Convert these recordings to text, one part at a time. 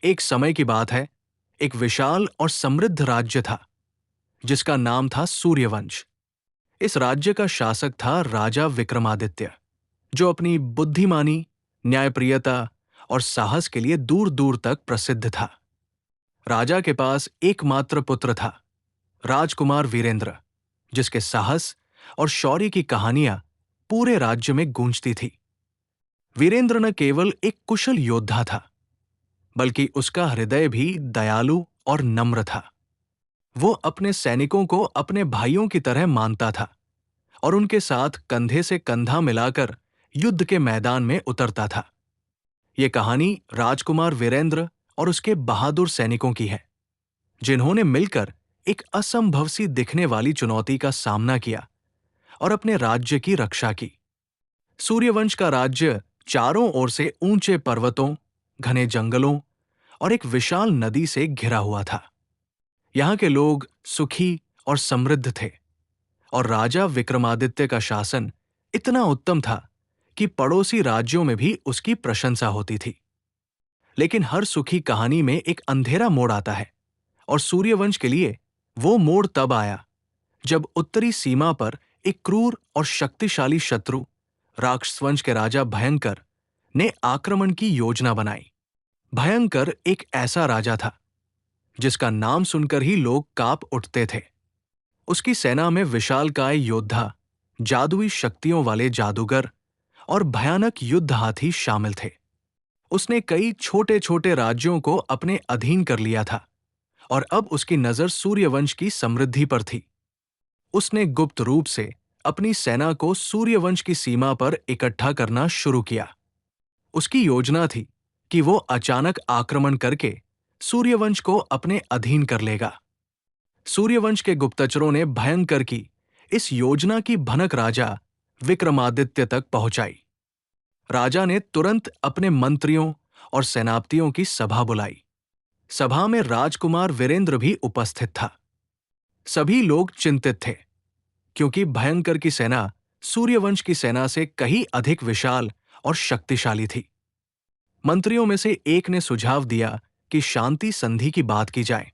एक समय की बात है, एक विशाल और समृद्ध राज्य था जिसका नाम था सूर्यवंश। इस राज्य का शासक था राजा विक्रमादित्य, जो अपनी बुद्धिमानी, न्यायप्रियता और साहस के लिए दूर दूर तक प्रसिद्ध था। राजा के पास एकमात्र पुत्र था, राजकुमार वीरेंद्र, जिसके साहस और शौर्य की कहानियां पूरे राज्य में गूंजती थी। वीरेंद्र न केवल एक कुशल योद्धा था, बल्कि उसका हृदय भी दयालु और नम्र था। वो अपने सैनिकों को अपने भाइयों की तरह मानता था और उनके साथ कंधे से कंधा मिलाकर युद्ध के मैदान में उतरता था। ये कहानी राजकुमार वीरेंद्र और उसके बहादुर सैनिकों की है, जिन्होंने मिलकर एक असंभव सी दिखने वाली चुनौती का सामना किया और अपने राज्य की रक्षा की। सूर्यवंश का राज्य चारों ओर से ऊंचे पर्वतों, घने जंगलों और एक विशाल नदी से घिरा हुआ था। यहाँ के लोग सुखी और समृद्ध थे और राजा विक्रमादित्य का शासन इतना उत्तम था कि पड़ोसी राज्यों में भी उसकी प्रशंसा होती थी। लेकिन हर सुखी कहानी में एक अंधेरा मोड़ आता है, और सूर्यवंश के लिए वो मोड़ तब आया जब उत्तरी सीमा पर एक क्रूर और शक्तिशाली शत्रु, राक्षसवंश के राजा भयंकर, ने आक्रमण की योजना बनाई। भयंकर एक ऐसा राजा था जिसका नाम सुनकर ही लोग कांप उठते थे। उसकी सेना में विशालकाय योद्धा, जादुई शक्तियों वाले जादूगर और भयानक युद्ध हाथी शामिल थे। उसने कई छोटे छोटे राज्यों को अपने अधीन कर लिया था और अब उसकी नजर सूर्यवंश की समृद्धि पर थी। उसने गुप्त रूप से अपनी सेना को सूर्यवंश की सीमा पर इकट्ठा करना शुरू किया। उसकी योजना थी कि वो अचानक आक्रमण करके सूर्यवंश को अपने अधीन कर लेगा। सूर्यवंश के गुप्तचरों ने भयंकर की इस योजना की भनक राजा विक्रमादित्य तक पहुंचाई। राजा ने तुरंत अपने मंत्रियों और सेनापतियों की सभा बुलाई। सभा में राजकुमार वीरेंद्र भी उपस्थित था। सभी लोग चिंतित थे, क्योंकि भयंकर की सेना सूर्यवंश की सेना से कहीं अधिक विशाल और शक्तिशाली थी। मंत्रियों में से एक ने सुझाव दिया कि शांति संधि की बात की जाए,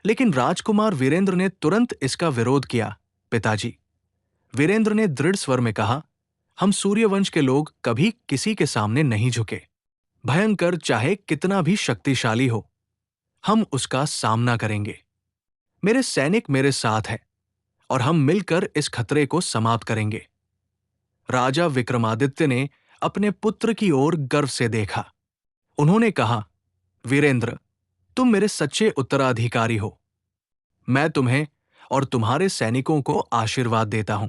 लेकिन राजकुमार वीरेंद्र ने तुरंत इसका विरोध किया। पिताजी, वीरेंद्र ने दृढ़ स्वर में कहा, हम सूर्यवंश के लोग कभी किसी के सामने नहीं झुके। भयंकर चाहे कितना भी शक्तिशाली हो, हम उसका सामना करेंगे। मेरे सैनिक मेरे साथ हैं और हम मिलकर इस खतरे को समाप्त करेंगे। राजा विक्रमादित्य ने अपने पुत्र की ओर गर्व से देखा। उन्होंने कहा, वीरेंद्र, तुम मेरे सच्चे उत्तराधिकारी हो। मैं तुम्हें और तुम्हारे सैनिकों को आशीर्वाद देता हूं।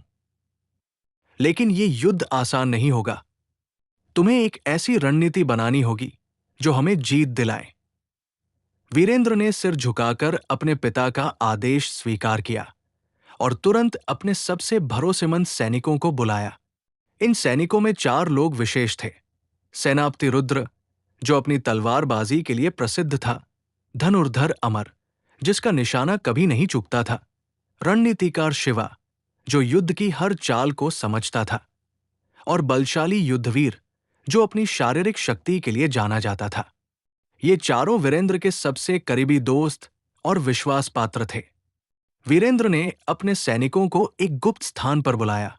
लेकिन ये युद्ध आसान नहीं होगा। तुम्हें एक ऐसी रणनीति बनानी होगी जो हमें जीत दिलाए। वीरेंद्र ने सिर झुकाकर अपने पिता का आदेश स्वीकार किया और तुरंत अपने सबसे भरोसेमंद सैनिकों को बुलाया। इन सैनिकों में 4 लोग विशेष थे। सेनापति रुद्र, जो अपनी तलवारबाजी के लिए प्रसिद्ध था, धनुर्धर अमर, जिसका निशाना कभी नहीं चूकता था, रणनीतिकार शिवा, जो युद्ध की हर चाल को समझता था, और बलशाली युद्धवीर, जो अपनी शारीरिक शक्ति के लिए जाना जाता था। ये चारों वीरेंद्र के सबसे करीबी दोस्त और विश्वास पात्र थे। वीरेंद्र ने अपने सैनिकों को एक गुप्त स्थान पर बुलाया,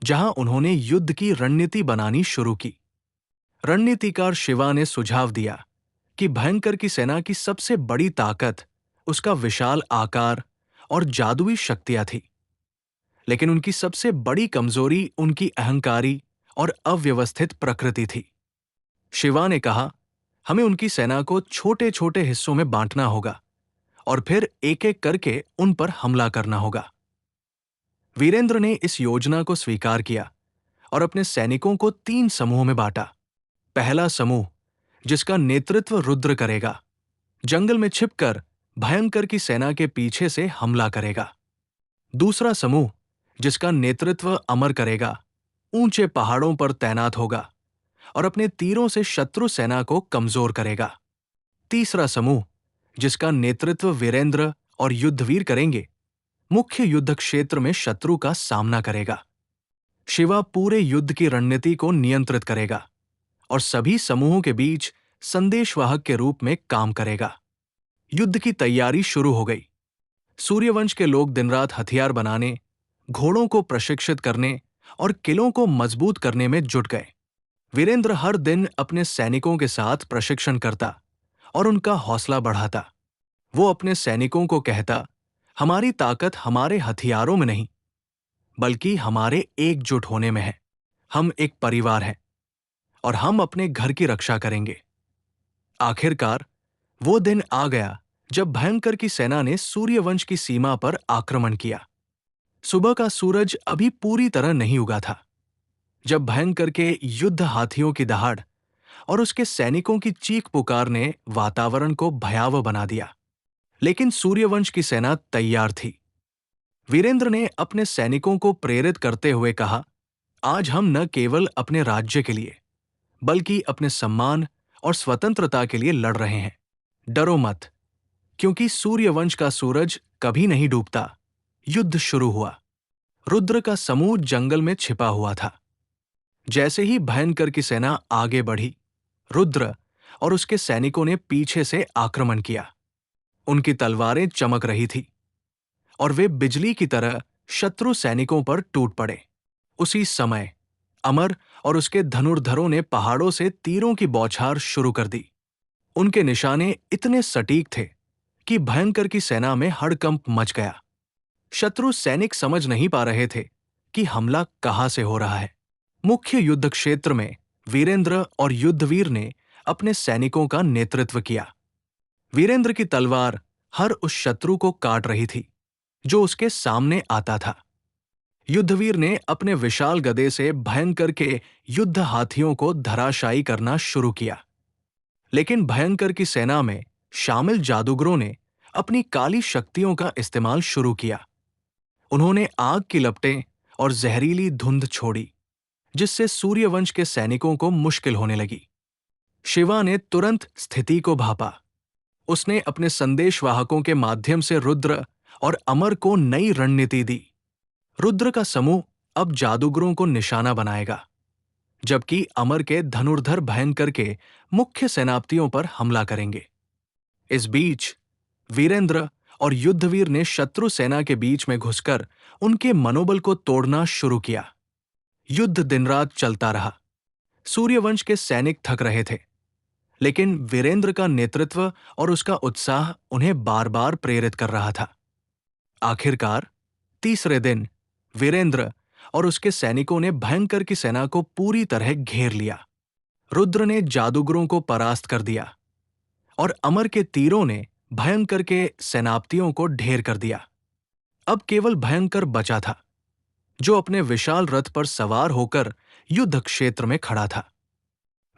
जहां उन्होंने युद्ध की रणनीति बनानी शुरू की। रणनीतिकार शिवा ने सुझाव दिया कि भयंकर की सेना की सबसे बड़ी ताकत उसका विशाल आकार और जादुई शक्तियां थी, लेकिन उनकी सबसे बड़ी कमजोरी उनकी अहंकारी और अव्यवस्थित प्रकृति थी। शिवा ने कहा, हमें उनकी सेना को छोटे छोटे हिस्सों में बांटना होगा और फिर एक एक करके उन पर हमला करना होगा। वीरेंद्र ने इस योजना को स्वीकार किया और अपने सैनिकों को 3 समूहों में बांटा। पहला समूह, जिसका नेतृत्व रुद्र करेगा, जंगल में छिपकर भयंकर की सेना के पीछे से हमला करेगा। दूसरा समूह, जिसका नेतृत्व अमर करेगा, ऊंचे पहाड़ों पर तैनात होगा और अपने तीरों से शत्रु सेना को कमजोर करेगा। तीसरा समूह, जिसका नेतृत्व वीरेंद्र और युद्धवीर करेंगे, मुख्य युद्ध क्षेत्र में शत्रु का सामना करेगा। शिवा पूरे युद्ध की रणनीति को नियंत्रित करेगा और सभी समूहों के बीच संदेशवाहक के रूप में काम करेगा। युद्ध की तैयारी शुरू हो गई। सूर्यवंश के लोग दिन रात हथियार बनाने, घोड़ों को प्रशिक्षित करने और किलों को मजबूत करने में जुट गए। वीरेंद्र हर दिन अपने सैनिकों के साथ प्रशिक्षण करता और उनका हौसला बढ़ाता। वो अपने सैनिकों को कहता, हमारी ताकत हमारे हथियारों में नहीं, बल्कि हमारे एकजुट होने में है। हम एक परिवार हैं और हम अपने घर की रक्षा करेंगे। आखिरकार वो दिन आ गया जब भयंकर की सेना ने सूर्यवंश की सीमा पर आक्रमण किया। सुबह का सूरज अभी पूरी तरह नहीं उगा था जब भयंकर के युद्ध हाथियों की दहाड़ और उसके सैनिकों की चीख पुकार ने वातावरण को भयावह बना दिया। लेकिन सूर्यवंश की सेना तैयार थी। वीरेंद्र ने अपने सैनिकों को प्रेरित करते हुए कहा, आज हम न केवल अपने राज्य के लिए, बल्कि अपने सम्मान और स्वतंत्रता के लिए लड़ रहे हैं। डरो मत, क्योंकि सूर्यवंश का सूरज कभी नहीं डूबता। युद्ध शुरू हुआ। रुद्र का समूह जंगल में छिपा हुआ था। जैसे ही भयंकर की सेना आगे बढ़ी, रुद्र और उसके सैनिकों ने पीछे से आक्रमण किया। उनकी तलवारें चमक रही थी और वे बिजली की तरह शत्रु सैनिकों पर टूट पड़े। उसी समय अमर और उसके धनुर्धरों ने पहाड़ों से तीरों की बौछार शुरू कर दी। उनके निशाने इतने सटीक थे कि भयंकर की सेना में हड़कंप मच गया। शत्रु सैनिक समझ नहीं पा रहे थे कि हमला कहां से हो रहा है। मुख्य युद्ध क्षेत्र में वीरेंद्र और युद्धवीर ने अपने सैनिकों का नेतृत्व किया। वीरेंद्र की तलवार हर उस शत्रु को काट रही थी जो उसके सामने आता था। युद्धवीर ने अपने विशाल गदे से भयंकर के युद्ध हाथियों को धराशायी करना शुरू किया। लेकिन भयंकर की सेना में शामिल जादूगरों ने अपनी काली शक्तियों का इस्तेमाल शुरू किया। उन्होंने आग की लपटें और जहरीली धुंध छोड़ी, जिससे सूर्यवंश के सैनिकों को मुश्किल होने लगी। शिवा ने तुरंत स्थिति को भांपा। उसने अपने संदेशवाहकों के माध्यम से रुद्र और अमर को नई रणनीति दी। रुद्र का समूह अब जादूगरों को निशाना बनाएगा, जबकि अमर के धनुर्धर भयंकर के मुख्य सेनापतियों पर हमला करेंगे। इस बीच वीरेंद्र और युद्धवीर ने शत्रु सेना के बीच में घुसकर उनके मनोबल को तोड़ना शुरू किया। युद्ध दिन रात चलता रहा। सूर्यवंश के सैनिक थक रहे थे, लेकिन वीरेंद्र का नेतृत्व और उसका उत्साह उन्हें बार बार प्रेरित कर रहा था। आखिरकार तीसरे दिन वीरेंद्र और उसके सैनिकों ने भयंकर की सेना को पूरी तरह घेर लिया। रुद्र ने जादूगरों को परास्त कर दिया और अमर के तीरों ने भयंकर के सेनापतियों को ढेर कर दिया। अब केवल भयंकर बचा था, जो अपने विशाल रथ पर सवार होकर युद्ध क्षेत्र में खड़ा था।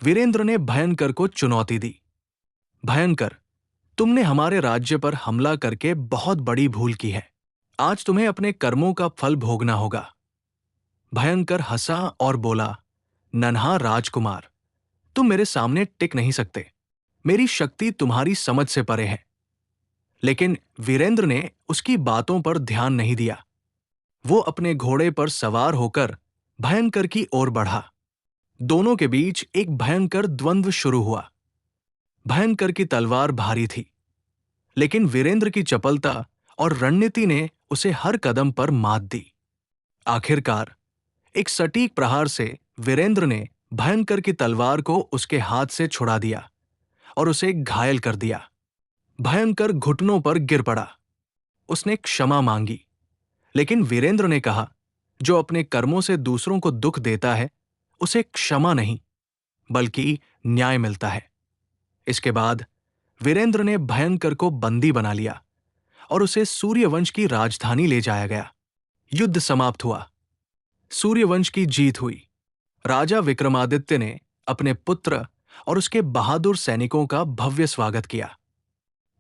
वीरेंद्र ने भयंकर को चुनौती दी। भयंकर, तुमने हमारे राज्य पर हमला करके बहुत बड़ी भूल की है। आज तुम्हें अपने कर्मों का फल भोगना होगा। भयंकर हंसा और बोला, नन्हा राजकुमार, तुम मेरे सामने टिक नहीं सकते। मेरी शक्ति तुम्हारी समझ से परे है। लेकिन वीरेंद्र ने उसकी बातों पर ध्यान नहीं दिया। वो अपने घोड़े पर सवार होकर भयंकर की ओर बढ़ा। दोनों के बीच एक भयंकर द्वंद्व शुरू हुआ। भयंकर की तलवार भारी थी, लेकिन वीरेंद्र की चपलता और रणनीति ने उसे हर कदम पर मात दी। आखिरकार एक सटीक प्रहार से वीरेंद्र ने भयंकर की तलवार को उसके हाथ से छुड़ा दिया और उसे घायल कर दिया। भयंकर घुटनों पर गिर पड़ा। उसने क्षमा मांगी, लेकिन वीरेंद्र ने कहा, जो अपने कर्मों से दूसरों को दुख देता है, उसे क्षमा नहीं, बल्कि न्याय मिलता है। इसके बाद वीरेंद्र ने भयंकर को बंदी बना लिया और उसे सूर्यवंश की राजधानी ले जाया गया। युद्ध समाप्त हुआ। सूर्यवंश की जीत हुई। राजा विक्रमादित्य ने अपने पुत्र और उसके बहादुर सैनिकों का भव्य स्वागत किया।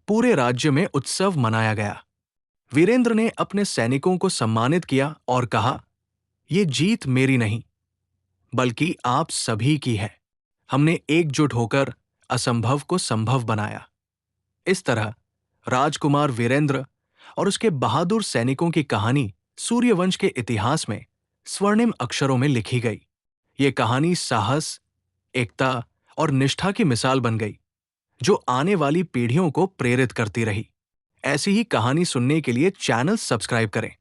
पूरे राज्य में उत्सव मनाया गया। वीरेंद्र ने अपने सैनिकों को सम्मानित किया और कहा, ये जीत मेरी नहीं, बल्कि आप सभी की है। हमने एकजुट होकर असंभव को संभव बनाया। इस तरह राजकुमार वीरेंद्र और उसके बहादुर सैनिकों की कहानी सूर्यवंश के इतिहास में स्वर्णिम अक्षरों में लिखी गई। ये कहानी साहस, एकता और निष्ठा की मिसाल बन गई, जो आने वाली पीढ़ियों को प्रेरित करती रही। ऐसी ही कहानी सुनने के लिए चैनल सब्सक्राइब करें।